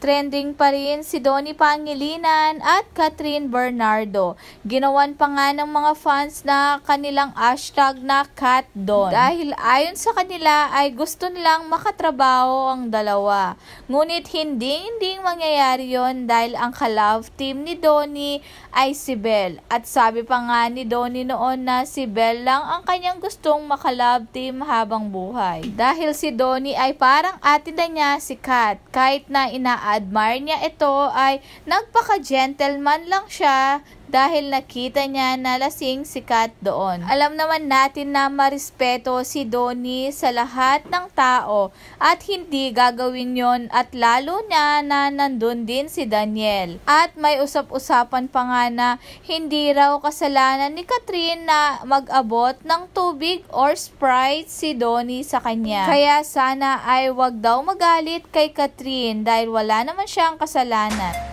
trending pa rin si Donnie Pangilinan at Catherine Bernardo. Ginawan pa nga ng mga fans na kanilang hashtag na CatDon. Dahil ayon sa kanila ay gusto nilang makatrabaho ang dalawa. Ngunit hindi mangyayari yon dahil ang ka-love team ni Donnie ay si Belle. At sabi pa nga ni Donnie noon na si Belle lang ang kanyang gustong maka-love team habang buhay. Dahil si Donnie ay parang ate na niya si Kat. Kahit na ina-admire niya ito ay nagpaka-gentleman lang siya dahil nakita niya na lasing si Kat doon. Alam naman natin na marespeto si Donnie sa lahat ng tao at hindi gagawin yon at lalo na nandun din si Daniel. At may usap-usapan pa nga na hindi raw kasalanan ni Catherine na mag-abot ng tubig or Sprite si Donnie sa kanya. Kaya sana ay wag daw magalit kay Catherine dahil wala naman siyang kasalanan.